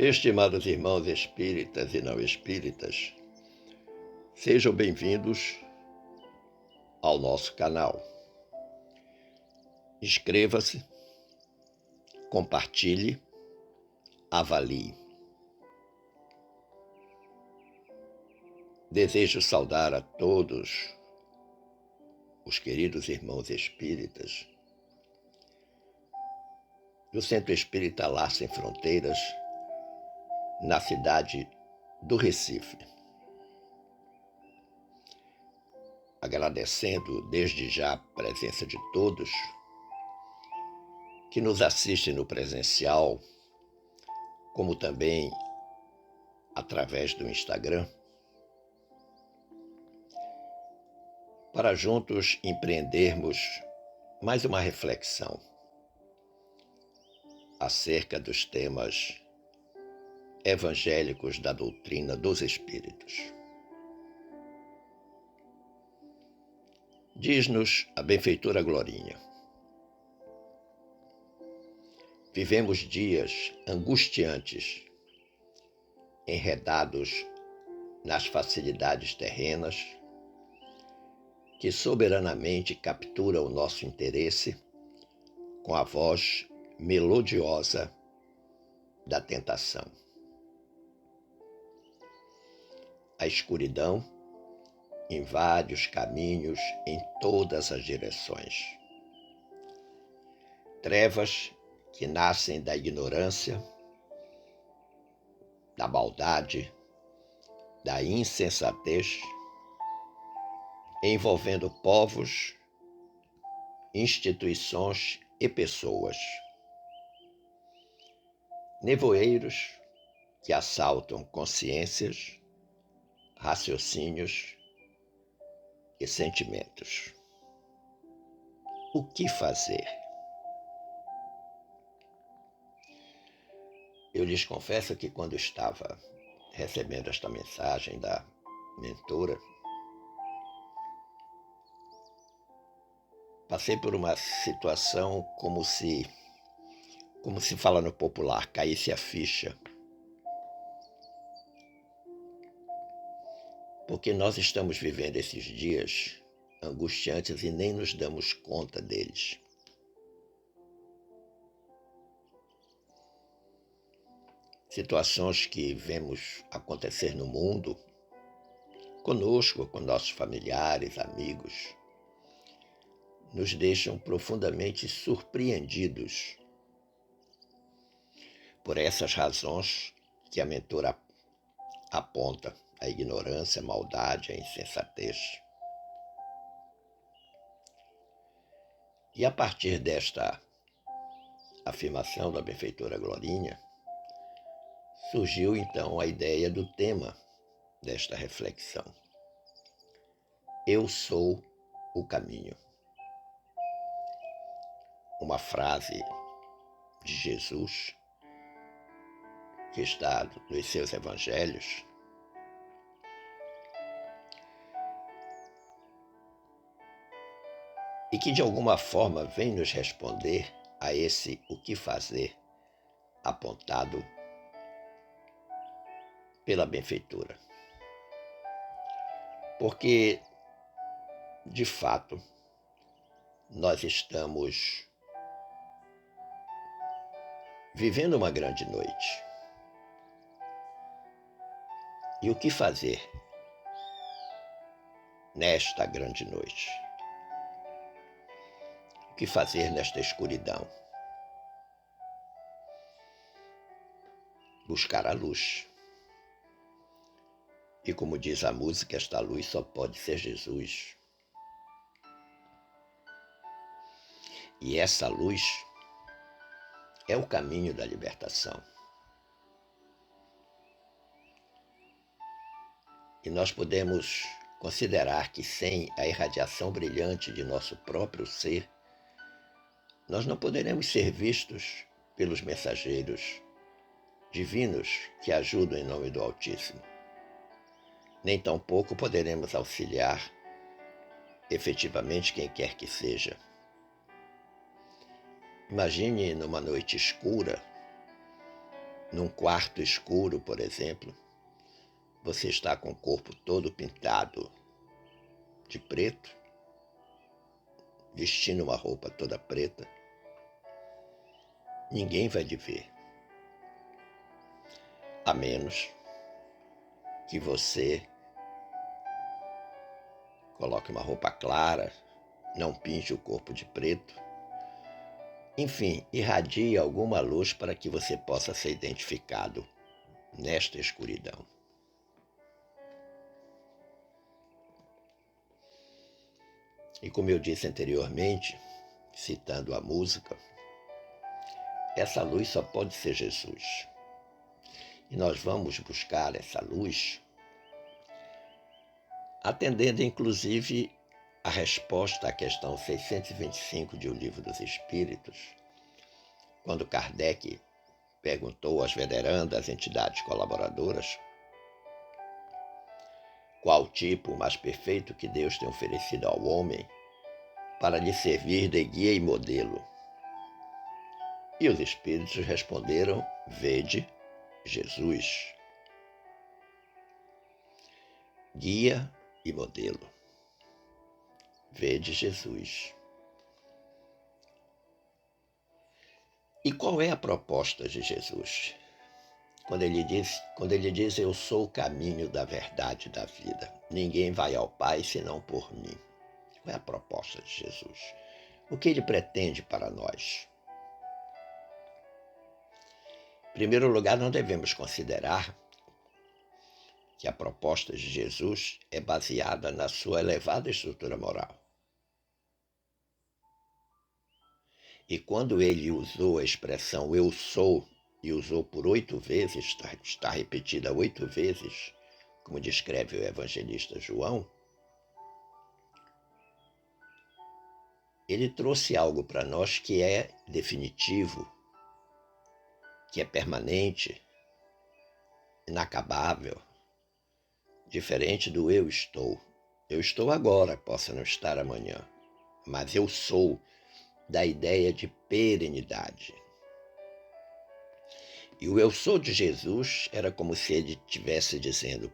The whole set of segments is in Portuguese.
Estimados irmãos espíritas e não espíritas, sejam bem-vindos ao nosso canal. Inscreva-se, compartilhe, avalie. Desejo saudar a todos os queridos irmãos espíritas do Centro Espírita Lar Sem Fronteiras, na cidade do Recife. Agradecendo desde já a presença de todos que nos assistem no presencial, como também através do Instagram, para juntos empreendermos mais uma reflexão acerca dos temas evangélicos da doutrina dos Espíritos. Diz-nos a benfeitora Glorinha: vivemos dias angustiantes, enredados nas facilidades terrenas, que soberanamente capturam o nosso interesse com a voz melodiosa da tentação. A escuridão invade os caminhos em todas as direções. Trevas que nascem da ignorância, da maldade, da insensatez, envolvendo povos, instituições e pessoas. Nevoeiros que assaltam consciências, raciocínios e sentimentos. O que fazer? Eu lhes confesso que quando estava recebendo esta mensagem da mentora, passei por uma situação como se fala no popular, caísse a ficha. Porque nós estamos vivendo esses dias angustiantes e nem nos damos conta deles. Situações que vemos acontecer no mundo, conosco, com nossos familiares, amigos, nos deixam profundamente surpreendidos. Por essas razões que a mentora aponta: a ignorância, a maldade, a insensatez. E a partir desta afirmação da benfeitora Glorinha, surgiu então a ideia do tema desta reflexão: eu sou o caminho. Uma frase de Jesus que está nos seus evangelhos, e que de alguma forma vem nos responder a esse o que fazer apontado pela benfeitora. Porque, de fato, nós estamos vivendo uma grande noite. E o que fazer nesta grande noite? O que fazer nesta escuridão? Buscar a luz. E como diz a música, esta luz só pode ser Jesus. E essa luz é o caminho da libertação. E nós podemos considerar que sem a irradiação brilhante de nosso próprio ser, nós não poderemos ser vistos pelos mensageiros divinos que ajudam em nome do Altíssimo. Nem tampouco poderemos auxiliar efetivamente quem quer que seja. Imagine numa noite escura, num quarto escuro, por exemplo, você está com o corpo todo pintado de preto, vestindo uma roupa toda preta, ninguém vai te ver, a menos que você coloque uma roupa clara, não pinte o corpo de preto, enfim, irradie alguma luz para que você possa ser identificado nesta escuridão. E como eu disse anteriormente, citando a música, essa luz só pode ser Jesus. E nós vamos buscar essa luz atendendo inclusive a resposta à questão 625 de O Livro dos Espíritos, quando Kardec perguntou às venerandas entidades colaboradoras qual tipo mais perfeito que Deus tem oferecido ao homem para lhe servir de guia e modelo. E os espíritos responderam: vede Jesus. Guia e modelo. Vede Jesus. E qual é a proposta de Jesus? Quando ele diz, eu sou o caminho da verdade e da vida. Ninguém vai ao Pai senão por mim. Qual é a proposta de Jesus? O que ele pretende para nós? Em primeiro lugar, não devemos considerar que a proposta de Jesus é baseada na sua elevada estrutura moral. E quando ele usou a expressão eu sou, e usou por 8 vezes, está repetida 8 vezes, como descreve o evangelista João, ele trouxe algo para nós que é definitivo, que é permanente, inacabável, diferente do eu estou. Eu estou agora, posso não estar amanhã, mas eu sou, da ideia de perenidade. E o eu sou de Jesus era como se ele estivesse dizendo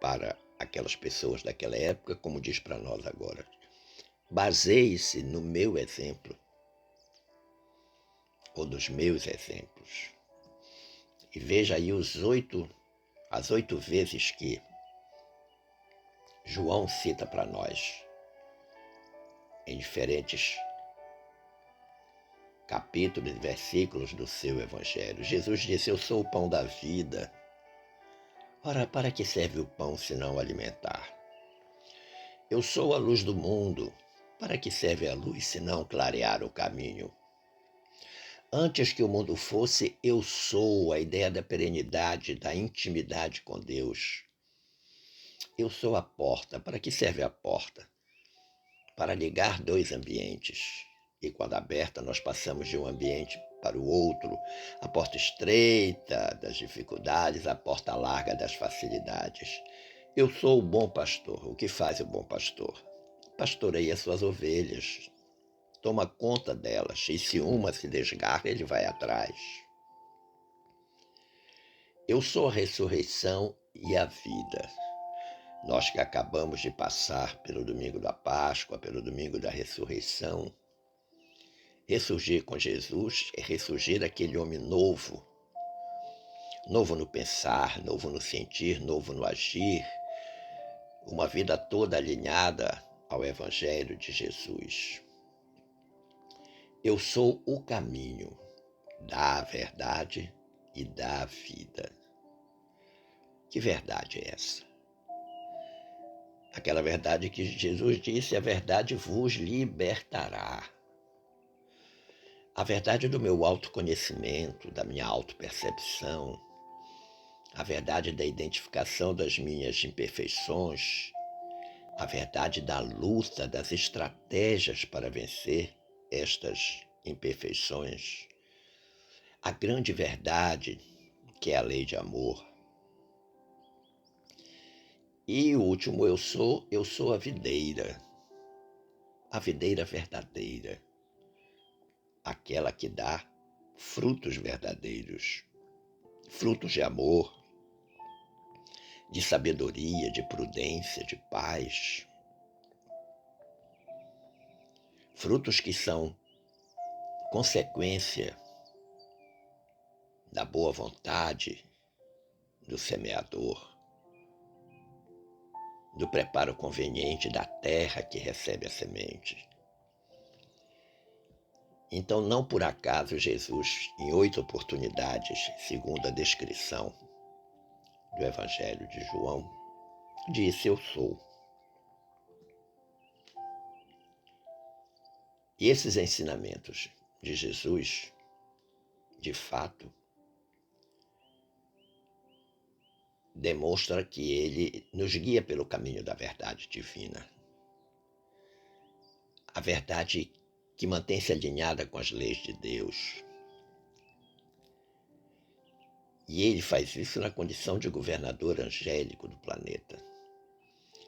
para aquelas pessoas daquela época, como diz para nós agora: baseie-se no meu exemplo, ou nos meus exemplos. E veja aí as 8 vezes que João cita para nós, em diferentes capítulos e versículos do seu evangelho. Jesus disse: eu sou o pão da vida. Ora, para que serve o pão se não alimentar? Eu sou a luz do mundo. Para que serve a luz se não clarear o caminho? Antes que o mundo fosse, eu sou, a ideia da perenidade, da intimidade com Deus. Eu sou a porta. Para que serve a porta? Para ligar 2 ambientes. E quando aberta, nós passamos de um ambiente para o outro. A porta estreita das dificuldades, a porta larga das facilidades. Eu sou o bom pastor. O que faz o bom pastor? Pastoreia suas ovelhas. Toma conta delas, e se uma se desgarra, ele vai atrás. Eu sou a ressurreição e a vida. Nós que acabamos de passar pelo domingo da Páscoa, pelo domingo da ressurreição, ressurgir com Jesus é ressurgir aquele homem novo. Novo no pensar, novo no sentir, novo no agir. Uma vida toda alinhada ao Evangelho de Jesus. Eu sou o caminho da verdade e da vida. Que verdade é essa? Aquela verdade que Jesus disse: a verdade vos libertará. A verdade do meu autoconhecimento, da minha autopercepção, a verdade da identificação das minhas imperfeições, a verdade da luta, das estratégias para vencer estas imperfeições, a grande verdade que é a lei de amor. E o último eu sou a videira verdadeira, aquela que dá frutos verdadeiros, frutos de amor, de sabedoria, de prudência, de paz, frutos que são consequência da boa vontade do semeador, do preparo conveniente da terra que recebe a semente. Então, não por acaso, Jesus, em 8 oportunidades, segundo a descrição do Evangelho de João, disse: Eu sou. E esses ensinamentos de Jesus, de fato, demonstram que ele nos guia pelo caminho da verdade divina. A verdade que mantém-se alinhada com as leis de Deus. E ele faz isso na condição de governador angélico do planeta.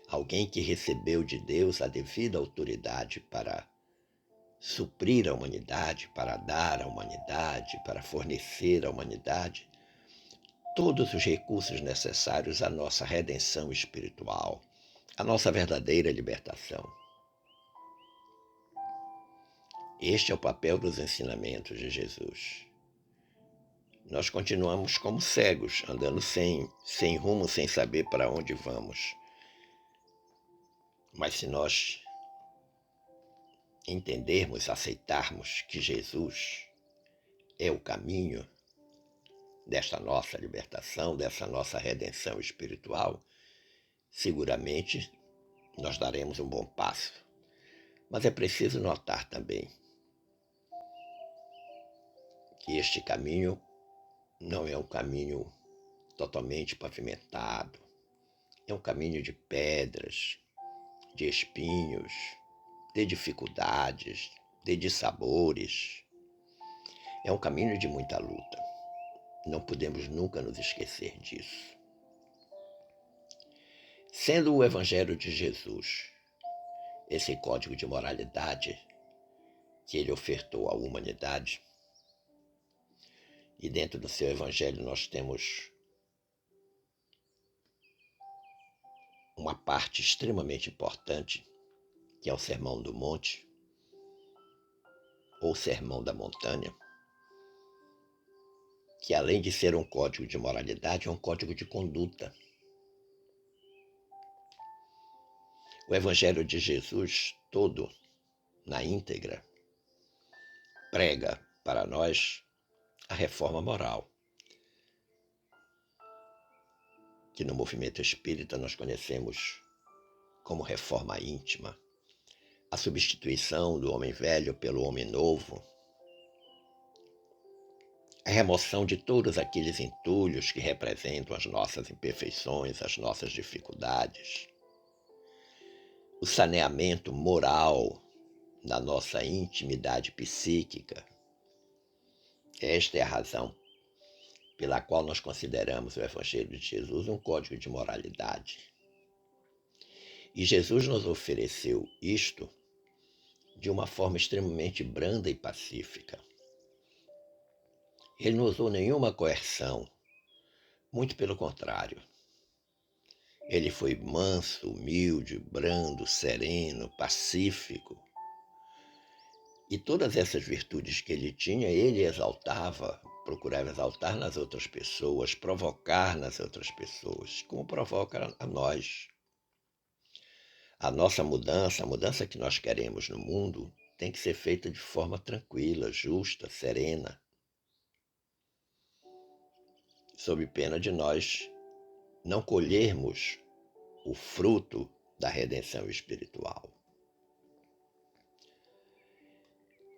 Alguém que recebeu de Deus a devida autoridade para suprir a humanidade, para dar à humanidade, para fornecer à humanidade todos os recursos necessários à nossa redenção espiritual, à nossa verdadeira libertação. Este é o papel dos ensinamentos de Jesus. Nós continuamos como cegos, andando sem rumo, sem saber para onde vamos. Mas se nós entendermos, aceitarmos que Jesus é o caminho desta nossa libertação, dessa nossa redenção espiritual, seguramente nós daremos um bom passo. Mas é preciso notar também que este caminho não é um caminho totalmente pavimentado. É um caminho de pedras, de espinhos, de dificuldades, de dissabores. É um caminho de muita luta. Não podemos nunca nos esquecer disso. Sendo o Evangelho de Jesus esse código de moralidade que ele ofertou à humanidade, e dentro do seu Evangelho nós temos uma parte extremamente importante, que é o Sermão do Monte, ou Sermão da Montanha, que além de ser um código de moralidade, é um código de conduta. O Evangelho de Jesus, todo, na íntegra, prega para nós a reforma moral, que no movimento espírita nós conhecemos como reforma íntima, a substituição do homem velho pelo homem novo, a remoção de todos aqueles entulhos que representam as nossas imperfeições, as nossas dificuldades, o saneamento moral da nossa intimidade psíquica. Esta é a razão pela qual nós consideramos o Evangelho de Jesus um código de moralidade. E Jesus nos ofereceu isto de uma forma extremamente branda e pacífica. Ele não usou nenhuma coerção, muito pelo contrário. Ele foi manso, humilde, brando, sereno, pacífico. E todas essas virtudes que ele tinha, ele exaltava, procurava exaltar nas outras pessoas, provocar nas outras pessoas, como provoca a nós. A nossa mudança, a mudança que nós queremos no mundo, tem que ser feita de forma tranquila, justa, serena, sob pena de nós não colhermos o fruto da redenção espiritual.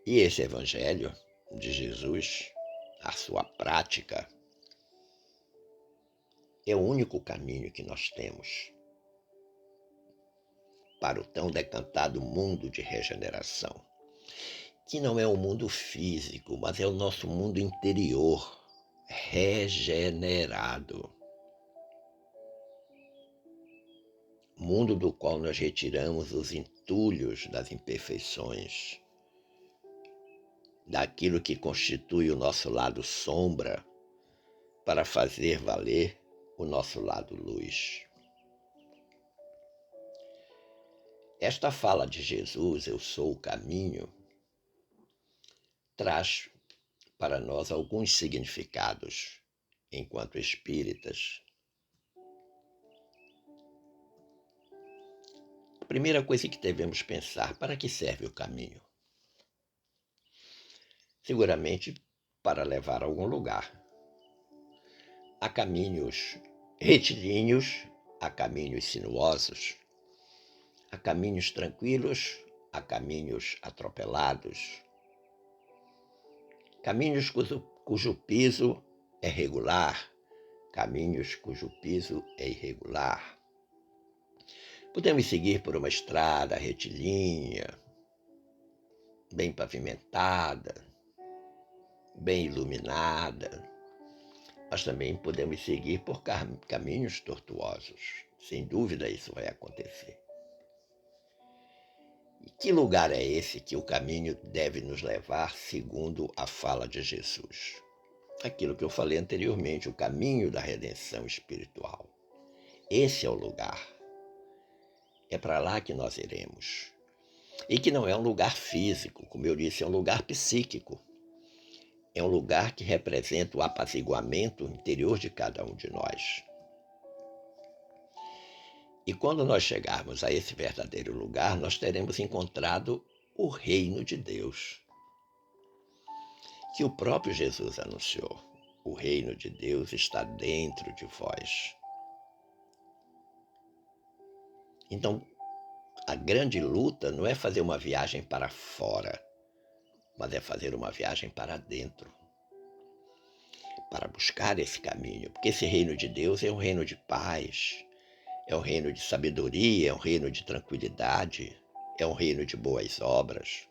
E esse Evangelho de Jesus, a sua prática, é o único caminho que nós temos para o tão decantado mundo de regeneração, que não é o mundo físico, mas é o nosso mundo interior, regenerado. Mundo do qual nós retiramos os entulhos das imperfeições, daquilo que constitui o nosso lado sombra para fazer valer o nosso lado luz. Esta fala de Jesus, eu sou o caminho, traz para nós alguns significados enquanto espíritas. A primeira coisa que devemos pensar, para que serve o caminho? Seguramente para levar a algum lugar. Há caminhos retilíneos, há caminhos sinuosos, há caminhos tranquilos, há caminhos atropelados, caminhos cujo piso é regular, caminhos cujo piso é irregular. Podemos seguir por uma estrada retilínea, bem pavimentada, bem iluminada, mas também podemos seguir por caminhos tortuosos. Sem dúvida isso vai acontecer. E que lugar é esse que o caminho deve nos levar, segundo a fala de Jesus? Aquilo que eu falei anteriormente, o caminho da redenção espiritual. Esse é o lugar. É para lá que nós iremos. E que não é um lugar físico, como eu disse, é um lugar psíquico. É um lugar que representa o apaziguamento interior de cada um de nós. E quando nós chegarmos a esse verdadeiro lugar, nós teremos encontrado o reino de Deus, que o próprio Jesus anunciou. O reino de Deus está dentro de vós. Então, a grande luta não é fazer uma viagem para fora, mas é fazer uma viagem para dentro, para buscar esse caminho, porque esse reino de Deus é um reino de paz, é um reino de sabedoria, é um reino de tranquilidade, é um reino de boas obras.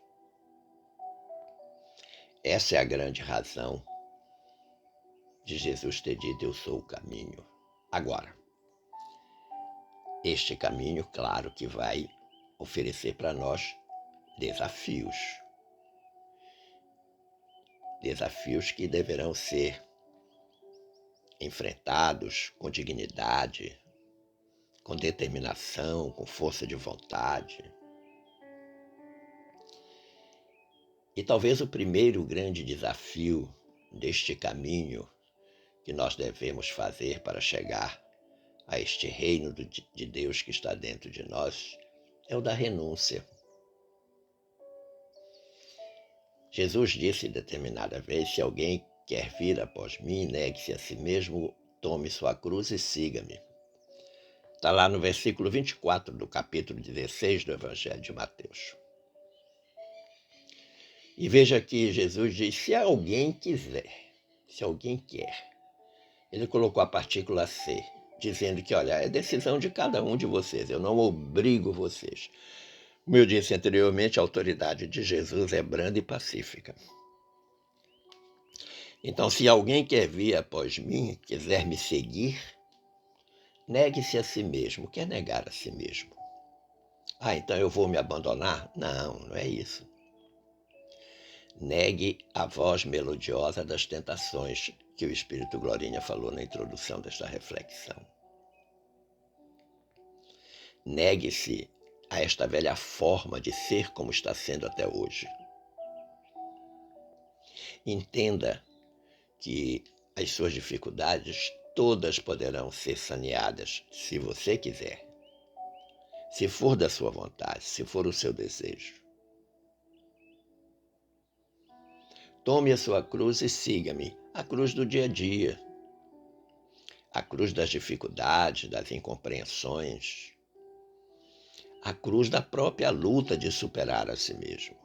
Essa é a grande razão de Jesus ter dito, eu sou o caminho. Agora, este caminho, claro que vai oferecer para nós desafios. Desafios que deverão ser enfrentados com dignidade, com determinação, com força de vontade. E talvez o primeiro grande desafio deste caminho que nós devemos fazer para chegar a este reino de Deus que está dentro de nós é o da renúncia. Jesus disse determinada vez, se alguém quer vir após mim, negue-se a si mesmo, tome sua cruz e siga-me. Está lá no versículo 24 do capítulo 16 do Evangelho de Mateus. E veja que Jesus diz, se alguém quiser, se alguém quer. Ele colocou a partícula C, dizendo que, olha, é decisão de cada um de vocês, eu não obrigo vocês. Como eu disse anteriormente, a autoridade de Jesus é branda e pacífica. Então, se alguém quer vir após mim, quiser me seguir, negue-se a si mesmo. O que é negar a si mesmo? Ah, então eu vou me abandonar? Não, não é isso. Negue a voz melodiosa das tentações que o Espírito Glorinha falou na introdução desta reflexão. Negue-se a esta velha forma de ser como está sendo até hoje. Entenda que as suas dificuldades todas poderão ser saneadas, se você quiser. Se for da sua vontade, se for o seu desejo. Tome a sua cruz e siga-me, a cruz do dia a dia, a cruz das dificuldades, das incompreensões, a cruz da própria luta de superar a si mesmo.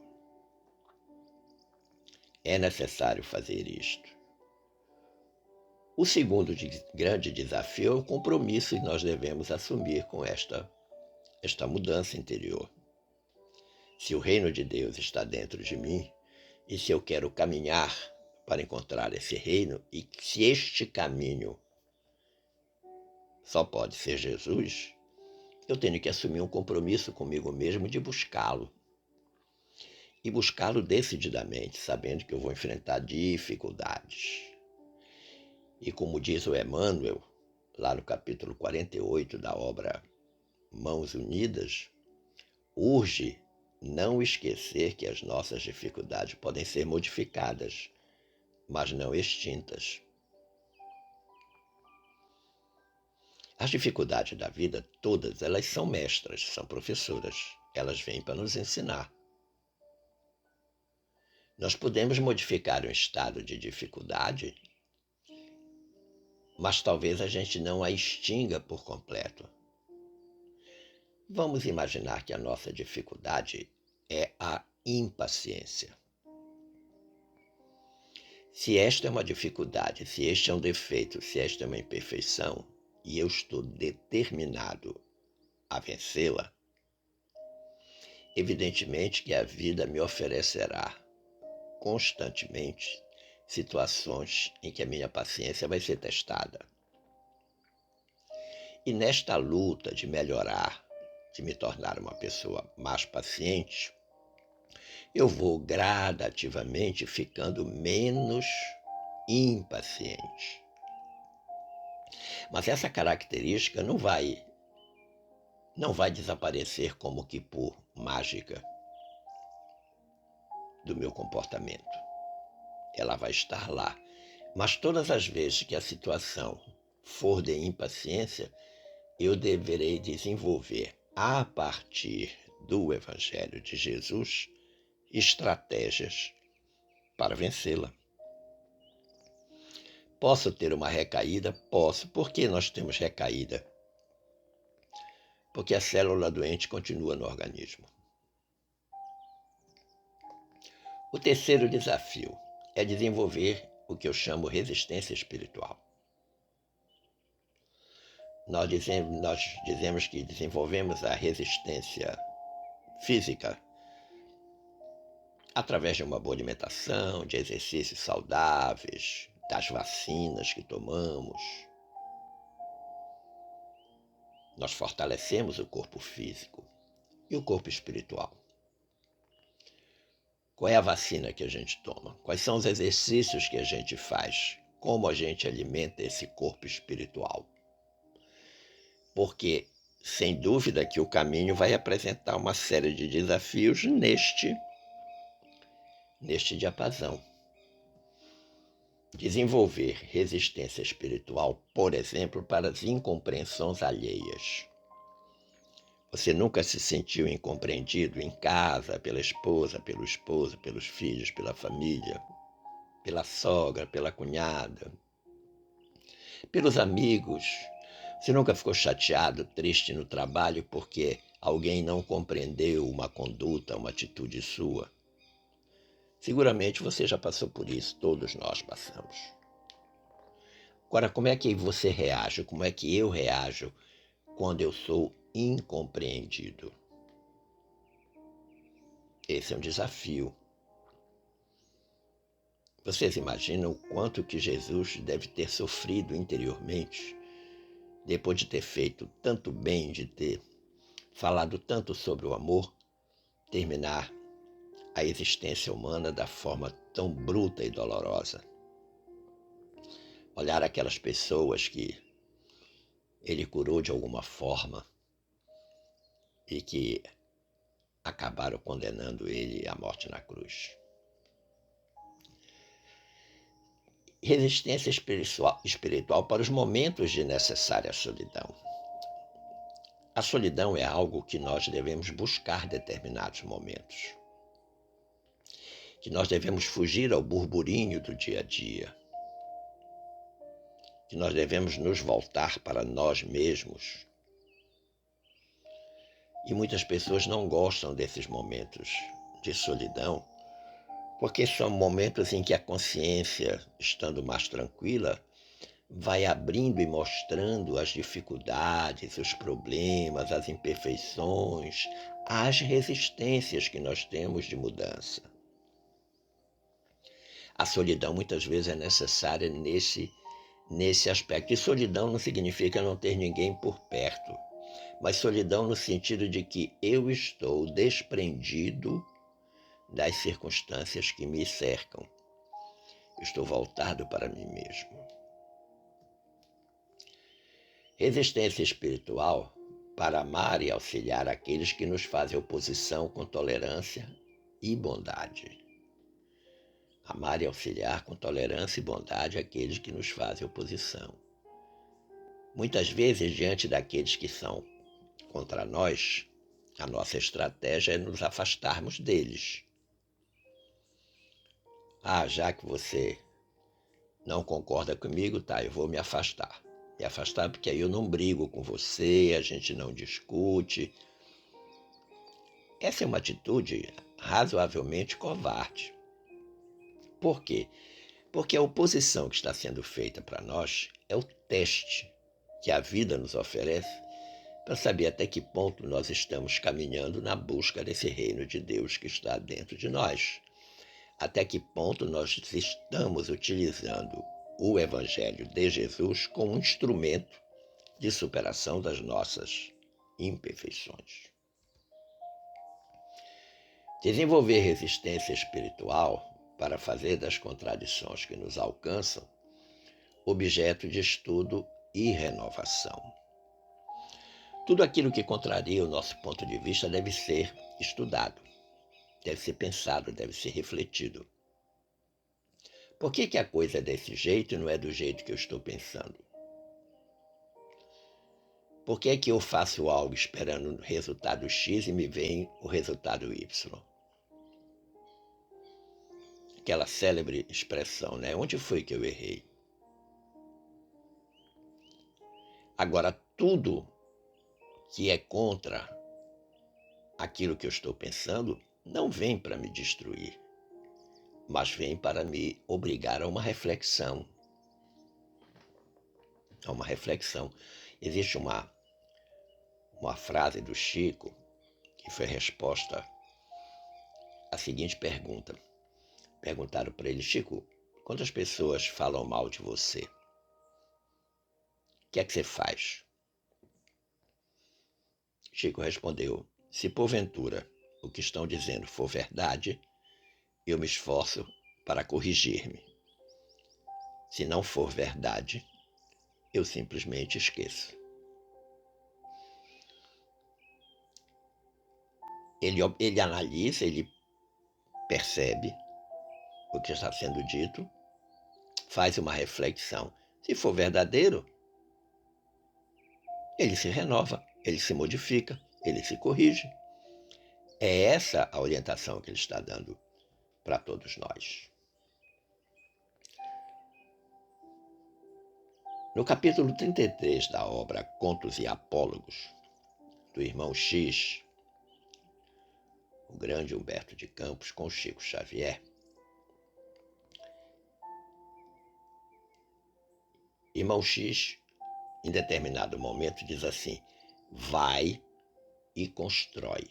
É necessário fazer isto. O segundo grande desafio é o compromisso que nós devemos assumir com esta mudança interior. Se o reino de Deus está dentro de mim, e se eu quero caminhar para encontrar esse reino, e se este caminho só pode ser Jesus, eu tenho que assumir um compromisso comigo mesmo de buscá-lo. e buscá-lo decididamente, sabendo que eu vou enfrentar dificuldades. E como diz o Emmanuel, lá no capítulo 48 da obra Mãos Unidas, urge não esquecer que as nossas dificuldades podem ser modificadas, mas não extintas. As dificuldades da vida, todas elas são mestras, são professoras. Elas vêm para nos ensinar. Nós podemos modificar um estado de dificuldade, mas talvez a gente não a extinga por completo. Vamos imaginar que a nossa dificuldade é a impaciência. Se esta é uma dificuldade, se este é um defeito, se esta é uma imperfeição, e eu estou determinado a vencê-la, evidentemente que a vida me oferecerá constantemente situações em que a minha paciência vai ser testada. E nesta luta de melhorar, de me tornar uma pessoa mais paciente, eu vou gradativamente ficando menos impaciente. Mas essa característica não vai desaparecer como que por mágica do meu comportamento. Ela vai estar lá. Mas todas as vezes que a situação for de impaciência, eu deverei desenvolver, a partir do Evangelho de Jesus, estratégias para vencê-la. Posso ter uma recaída? Posso. Por que nós temos recaída? Porque a célula doente continua no organismo. O terceiro desafio é desenvolver o que eu chamo resistência espiritual. Nós dizemos que desenvolvemos a resistência física através de uma boa alimentação, de exercícios saudáveis, das vacinas que tomamos. Nós fortalecemos o corpo físico e o corpo espiritual. Qual é a vacina que a gente toma? Quais são os exercícios que a gente faz? Como a gente alimenta esse corpo espiritual? Porque, sem dúvida, que o caminho vai apresentar uma série de desafios neste diapasão. Desenvolver resistência espiritual, por exemplo, para as incompreensões alheias. Você nunca se sentiu incompreendido em casa, pela esposa, pelo esposo, pelos filhos, pela família, pela sogra, pela cunhada, pelos amigos. Você nunca ficou chateado, triste no trabalho porque alguém não compreendeu uma conduta, uma atitude sua? Seguramente você já passou por isso, todos nós passamos. Agora, como é que você reage, como é que eu reajo quando eu sou incompreendido? Esse é um desafio. Vocês imaginam o quanto que Jesus deve ter sofrido interiormente, depois de ter feito tanto bem, de ter falado tanto sobre o amor, terminar a existência humana da forma tão bruta e dolorosa. Olhar aquelas pessoas que ele curou de alguma forma e que acabaram condenando ele à morte na cruz. Resistência espiritual para os momentos de necessária solidão. A solidão é algo que nós devemos buscar em determinados momentos. Que nós devemos fugir ao burburinho do dia a dia. Que nós devemos nos voltar para nós mesmos. E muitas pessoas não gostam desses momentos de solidão, porque são momentos em que a consciência, estando mais tranquila, vai abrindo e mostrando as dificuldades, os problemas, as imperfeições, as resistências que nós temos de mudança. A solidão muitas vezes é necessária nesse aspecto. E solidão não significa não ter ninguém por perto, mas solidão no sentido de que eu estou desprendido das circunstâncias que me cercam. Estou voltado para mim mesmo. Resistência espiritual para amar e auxiliar aqueles que nos fazem oposição com tolerância e bondade. Amar e auxiliar com tolerância e bondade aqueles que nos fazem oposição. Muitas vezes, diante daqueles que são contra nós, a nossa estratégia é nos afastarmos deles. Já que você não concorda comigo, tá, eu vou me afastar. Me afastar porque aí eu não brigo com você, a gente não discute. Essa é uma atitude razoavelmente covarde. Por quê? Porque a oposição que está sendo feita para nós é o teste que a vida nos oferece para saber até que ponto nós estamos caminhando na busca desse reino de Deus que está dentro de nós. Até que ponto nós estamos utilizando o Evangelho de Jesus como um instrumento de superação das nossas imperfeições. Desenvolver resistência espiritual para fazer das contradições que nos alcançam objeto de estudo e renovação. Tudo aquilo que contraria o nosso ponto de vista deve ser estudado, deve ser pensado, deve ser refletido. Por que a coisa é desse jeito e não é do jeito que eu estou pensando? Por que é que eu faço algo esperando o resultado X e me vem o resultado Y? Aquela célebre expressão, né? Onde foi que eu errei? Agora, tudo que é contra aquilo que eu estou pensando não vem para me destruir, mas vem para me obrigar a uma reflexão. Existe uma frase do Chico que foi resposta à seguinte pergunta. Perguntaram para ele: Chico, quantas pessoas falam mal de você? O que é que você faz? Chico respondeu: se porventura o que estão dizendo for verdade, eu me esforço para corrigir-me. Se não for verdade, eu simplesmente esqueço. Ele analisa, ele percebe o que está sendo dito, faz uma reflexão. Se for verdadeiro, ele se renova, ele se modifica, ele se corrige. É essa a orientação que ele está dando para todos nós. No capítulo 33 da obra Contos e Apólogos, do irmão X, o grande Humberto de Campos com Chico Xavier, irmão X, em determinado momento, diz assim: vai e constrói.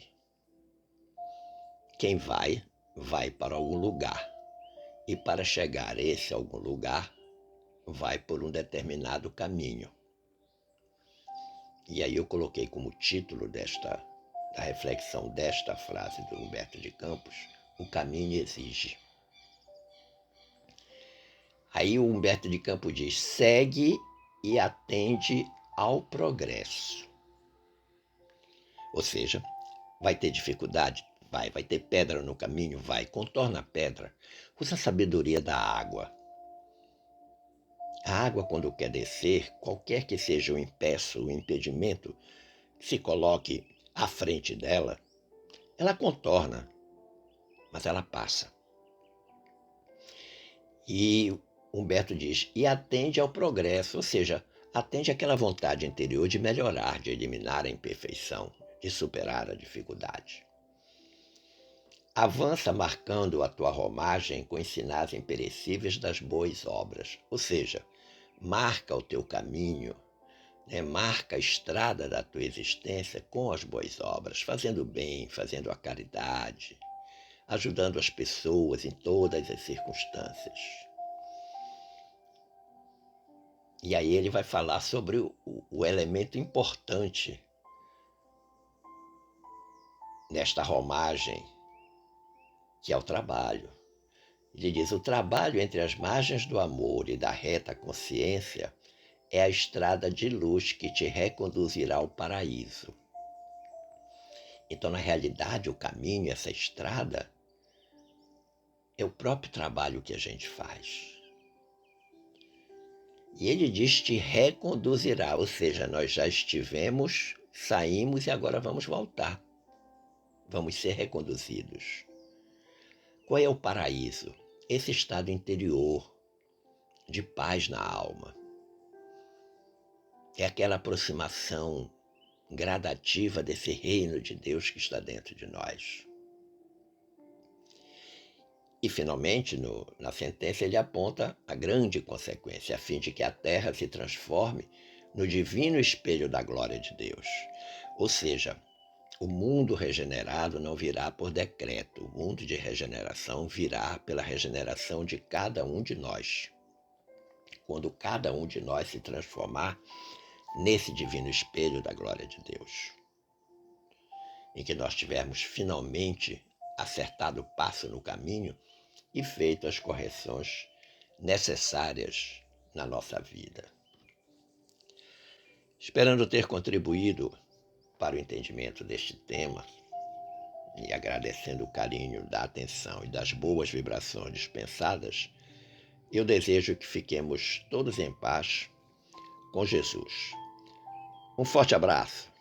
Quem vai, vai para algum lugar. E para chegar a esse algum lugar, vai por um determinado caminho. E aí eu coloquei como título da reflexão desta frase do Humberto de Campos: o caminho exige. Aí o Humberto de Campos diz: segue e atende ao progresso. Ou seja, vai ter dificuldade? Vai ter pedra no caminho? Vai, contorna a pedra. Usa a sabedoria da água. A água, quando quer descer, qualquer que seja o impeço, o impedimento, se coloque à frente dela, ela contorna, mas ela passa. E Humberto diz: e atende ao progresso, ou seja, atende àquela vontade interior de melhorar, de eliminar a imperfeição, de superar a dificuldade. Avança marcando a tua romagem com os sinais imperecíveis das boas obras, ou seja, marca o teu caminho, marca a estrada da tua existência com as boas obras, fazendo bem, fazendo a caridade, ajudando as pessoas em todas as circunstâncias. E aí ele vai falar sobre o elemento importante nesta romagem que é o trabalho. Ele diz: o trabalho entre as margens do amor e da reta consciência é a estrada de luz que te reconduzirá ao paraíso. Então, na realidade, o caminho, essa estrada, é o próprio trabalho que a gente faz. E ele diz: te reconduzirá, ou seja, nós já estivemos, saímos e agora vamos voltar. Vamos ser reconduzidos. Qual é o paraíso? Esse estado interior de paz na alma. É aquela aproximação gradativa desse reino de Deus que está dentro de nós. E, finalmente, na sentença, ele aponta a grande consequência, a fim de que a terra se transforme no divino espelho da glória de Deus. Ou seja, o mundo regenerado não virá por decreto, o mundo de regeneração virá pela regeneração de cada um de nós. Quando cada um de nós se transformar nesse divino espelho da glória de Deus, em que nós tivermos finalmente acertado o passo no caminho e feito as correções necessárias na nossa vida. Esperando ter contribuído para o entendimento deste tema e agradecendo o carinho da atenção e das boas vibrações dispensadas, eu desejo que fiquemos todos em paz com Jesus. Um forte abraço.